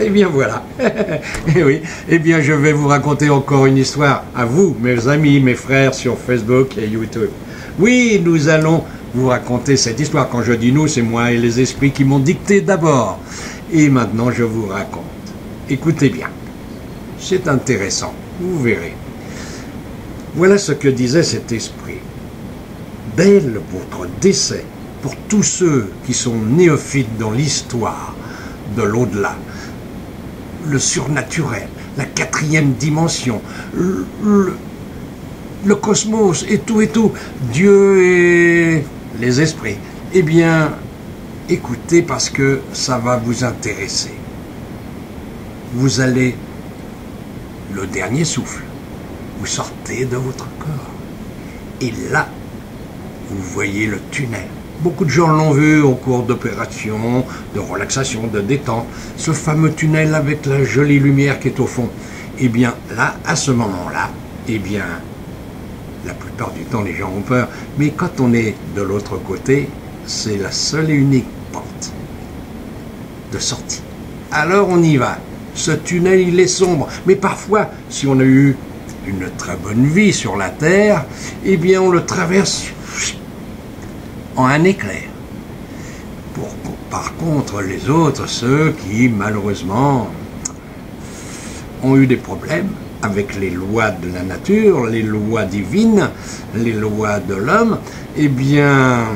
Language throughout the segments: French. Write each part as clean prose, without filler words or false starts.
Eh bien voilà, eh oui, eh bien je vais vous raconter encore une histoire à vous, mes amis, mes frères sur Facebook et YouTube. Oui, nous allons vous raconter cette histoire. Quand je dis nous, c'est moi et les esprits qui m'ont dicté d'abord. Et maintenant je vous raconte. Écoutez bien, c'est intéressant, vous verrez. Voilà ce que disait cet esprit. Dès votre décès, pour tous ceux qui sont néophytes dans l'histoire de l'au-delà, le surnaturel, la quatrième dimension, le cosmos et tout, Dieu et les esprits. Eh bien, écoutez parce que ça va vous intéresser. Vous allez, le dernier souffle, vous sortez de votre corps. Et là, vous voyez le tunnel. Beaucoup de gens l'ont vu au cours d'opérations, de relaxation, de détente. Ce fameux tunnel avec la jolie lumière qui est au fond. Eh bien, là, à ce moment-là, eh bien, la plupart du temps, les gens ont peur. Mais quand on est de l'autre côté, c'est la seule et unique porte de sortie. Alors, on y va. Ce tunnel, il est sombre. Mais parfois, si on a eu une très bonne vie sur la Terre, eh bien, on le traverse en un éclair. Par contre, les autres, ceux qui, malheureusement, ont eu des problèmes avec les lois de la nature, les lois divines, les lois de l'homme, eh bien,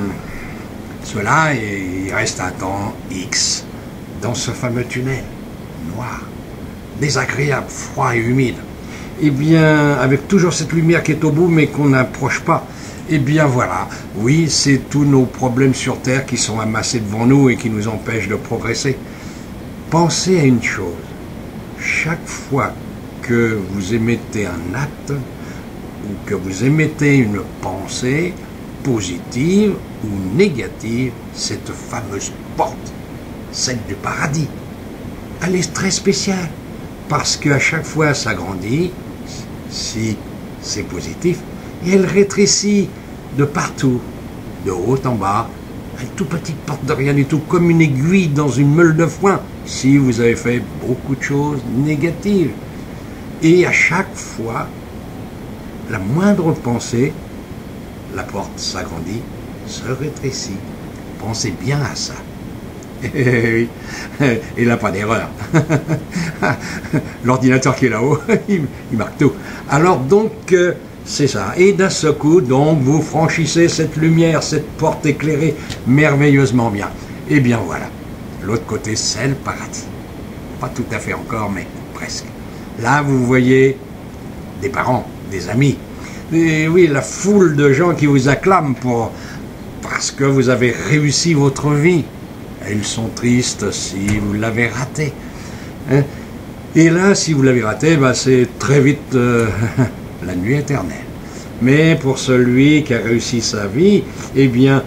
ceux-là, il reste un temps X dans ce fameux tunnel noir, désagréable, froid et humide. Eh bien, avec toujours cette lumière qui est au bout, mais qu'on n'approche pas. Eh bien voilà, oui, c'est tous nos problèmes sur Terre qui sont amassés devant nous et qui nous empêchent de progresser. Pensez à une chose, chaque fois que vous émettez un acte ou que vous émettez une pensée positive ou négative, cette fameuse porte, celle du paradis, elle est très spéciale parce qu'à chaque fois ça grandit, si c'est positif, et elle rétrécit de partout, de haut en bas, une toute petite porte de rien du tout, comme une aiguille dans une meule de foin, si vous avez fait beaucoup de choses négatives. Et à chaque fois, la moindre pensée, la porte s'agrandit, se rétrécit. Pensez bien à ça. Et il n'a pas d'erreur. L'ordinateur qui est là-haut, il marque tout. Alors donc, c'est ça. Et d'un seul coup, donc, vous franchissez cette lumière, cette porte éclairée merveilleusement bien. Et bien voilà. L'autre côté, c'est le paradis. Pas tout à fait encore, mais presque. Là, vous voyez des parents, des amis. Et oui, la foule de gens qui vous acclament parce que vous avez réussi votre vie. Et ils sont tristes si vous l'avez raté. Hein? Et là, si vous l'avez raté, bah, c'est très vite la nuit éternelle. Mais pour celui qui a réussi sa vie, eh bien,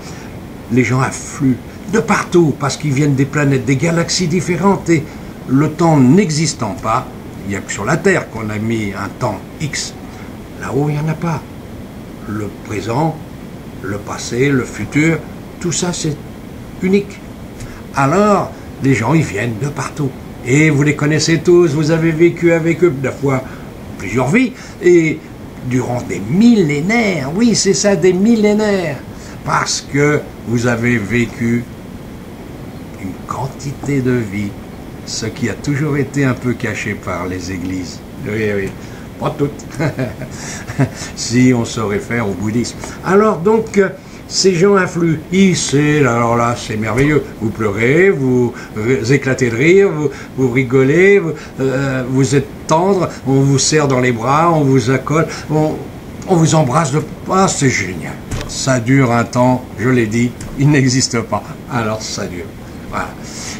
les gens affluent de partout, parce qu'ils viennent des planètes, des galaxies différentes, et le temps n'existant pas, il n'y a que sur la Terre qu'on a mis un temps X. Là-haut, il n'y en a pas. Le présent, le passé, le futur, tout ça, c'est unique. Alors, les gens, ils viennent de partout. Et vous les connaissez tous, vous avez vécu avec eux, des fois, plusieurs vies, et durant des millénaires, oui, c'est ça, des millénaires, parce que vous avez vécu une quantité de vies, ce qui a toujours été un peu caché par les églises. Oui, oui, pas toutes, si on se réfère au bouddhisme. Alors donc, ces gens affluent, alors là, c'est merveilleux. Vous pleurez, vous éclatez de rire, vous rigolez, vous êtes tendre, on vous serre dans les bras, on vous accole, on vous embrasse. Ah, c'est génial. Ça dure un temps, je l'ai dit, il n'existe pas. Alors ça dure. Voilà.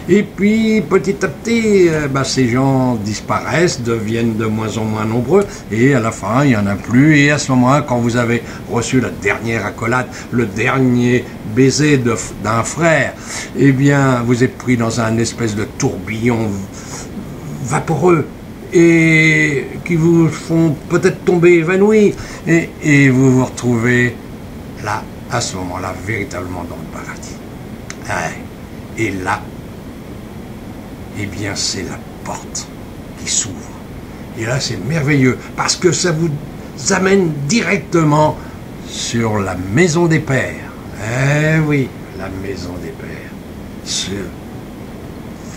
Et puis, petit à petit, ces gens disparaissent, deviennent de moins en moins nombreux, et à la fin, il n'y en a plus, et à ce moment-là, quand vous avez reçu la dernière accolade, le dernier baiser d'un frère, eh bien, vous êtes pris dans un espèce de tourbillon vaporeux, et qui vous font peut-être tomber évanoui, et vous vous retrouvez là, à ce moment-là, véritablement dans le paradis. Et là, eh bien c'est la porte qui s'ouvre. Et là, c'est merveilleux, parce que ça vous amène directement sur la maison des pères. Eh oui, la maison des pères. Ce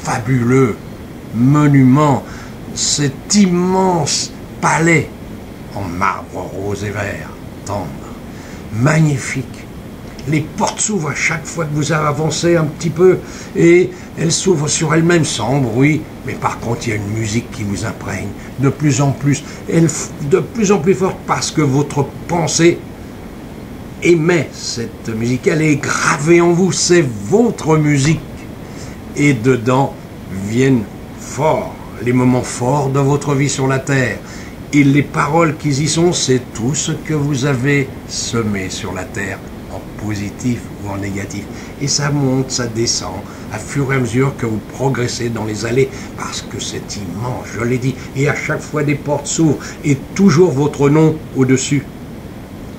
fabuleux monument, cet immense palais en marbre rose et vert, tendre, magnifique. Les portes s'ouvrent à chaque fois que vous avancez un petit peu, et elles s'ouvrent sur elles-mêmes sans bruit, mais par contre il y a une musique qui vous imprègne de plus en plus, de plus en plus forte, parce que votre pensée émet cette musique, elle est gravée en vous, c'est votre musique, et dedans viennent forts les moments forts de votre vie sur la terre, et les paroles qui y sont, c'est tout ce que vous avez semé sur la terre, en positif ou en négatif. Et ça monte, ça descend, à fur et à mesure que vous progressez dans les allées, parce que c'est immense, je l'ai dit, et à chaque fois des portes s'ouvrent, et toujours votre nom au-dessus.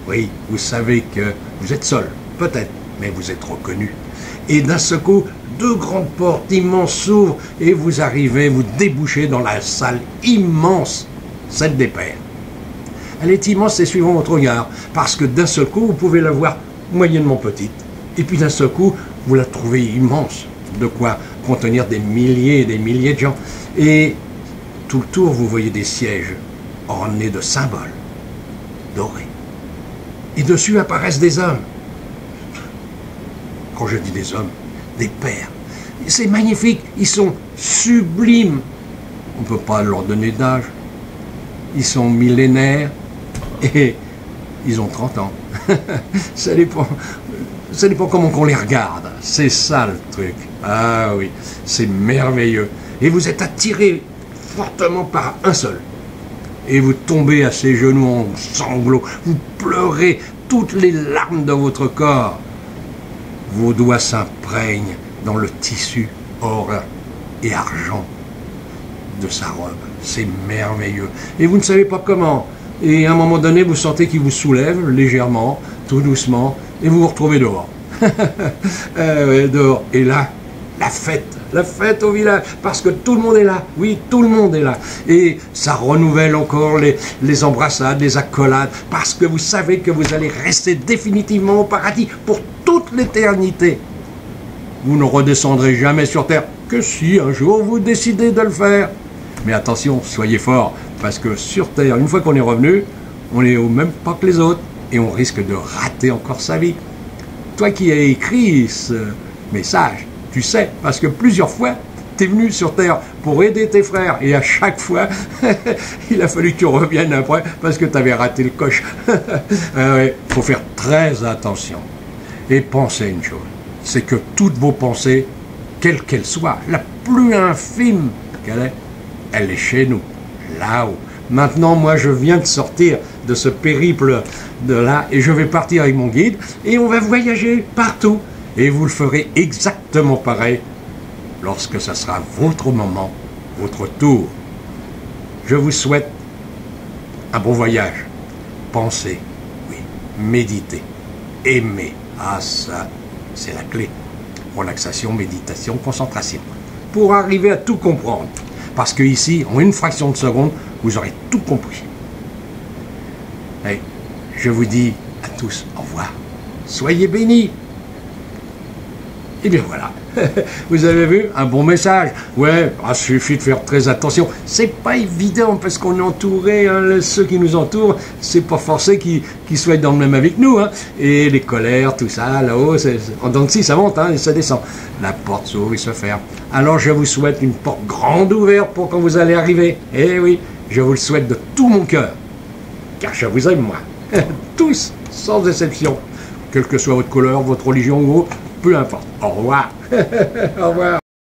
Oui, vous savez que vous êtes seul, peut-être, mais vous êtes reconnu. Et d'un seul coup, deux grandes portes immenses s'ouvrent, et vous arrivez, vous débouchez dans la salle immense, celle des pères. Elle est immense, c'est suivant votre regard, parce que d'un seul coup, vous pouvez la voir moyennement petite, et puis d'un seul coup, vous la trouvez immense, de quoi contenir des milliers et des milliers de gens. Et tout le tour, vous voyez des sièges ornés de symboles dorés. Et dessus apparaissent des hommes. Quand je dis des hommes, des pères. C'est magnifique, ils sont sublimes. On ne peut pas leur donner d'âge. Ils sont millénaires et ils ont 30 ans. Ça dépend comment on les regarde. C'est ça le truc. Ah oui, c'est merveilleux. Et vous êtes attiré fortement par un seul. Et vous tombez à ses genoux en sanglots. Vous pleurez toutes les larmes de votre corps. Vos doigts s'imprègnent dans le tissu or et argent de sa robe. C'est merveilleux. Et vous ne savez pas comment. Et à un moment donné, vous sentez qu'il vous soulève légèrement, tout doucement, et vous vous retrouvez dehors. Dehors. Et là, la fête au village, parce que tout le monde est là. Oui, tout le monde est là. Et ça renouvelle encore les embrassades, les accolades, parce que vous savez que vous allez rester définitivement au paradis pour toute l'éternité. Vous ne redescendrez jamais sur terre que si un jour vous décidez de le faire. Mais attention, soyez forts, parce que sur terre, une fois qu'on est revenu, on est au même pas que les autres, et on risque de rater encore sa vie. Toi qui as écrit ce message, tu sais, parce que plusieurs fois, tu es venu sur terre pour aider tes frères, et à chaque fois, il a fallu que tu reviennes après, parce que tu avais raté le coche. Il faut faire très attention. Et pensez une chose, c'est que toutes vos pensées, quelles qu'elles soient, la plus infime qu'elle est, elle est chez nous, là-haut. Maintenant, moi, je viens de sortir de ce périple de là, et je vais partir avec mon guide, et on va voyager partout. Et vous le ferez exactement pareil lorsque ça sera votre moment, votre tour. Je vous souhaite un bon voyage. Pensez, oui, méditez, aimez. Ah, ça, c'est la clé. Relaxation, méditation, concentration. Pour arriver à tout comprendre. Parce que ici, en une fraction de seconde, vous aurez tout compris. Et je vous dis à tous au revoir. Soyez bénis. Et bien voilà, vous avez vu, un bon message. Ouais, il suffit de faire très attention. C'est pas évident parce qu'on est entouré, hein, ceux qui nous entourent, c'est pas forcé qu'ils soient dans le même avec nous. Hein. Et les colères, tout ça, là-haut, en dents de scie, ça monte hein, et ça descend. La porte s'ouvre et se ferme. Alors je vous souhaite une porte grande ouverte pour quand vous allez arriver. Eh oui, je vous le souhaite de tout mon cœur. Car je vous aime, moi. Tous, sans exception. Quelle que soit votre couleur, votre religion ou autre, peu importe. Au revoir. Au revoir.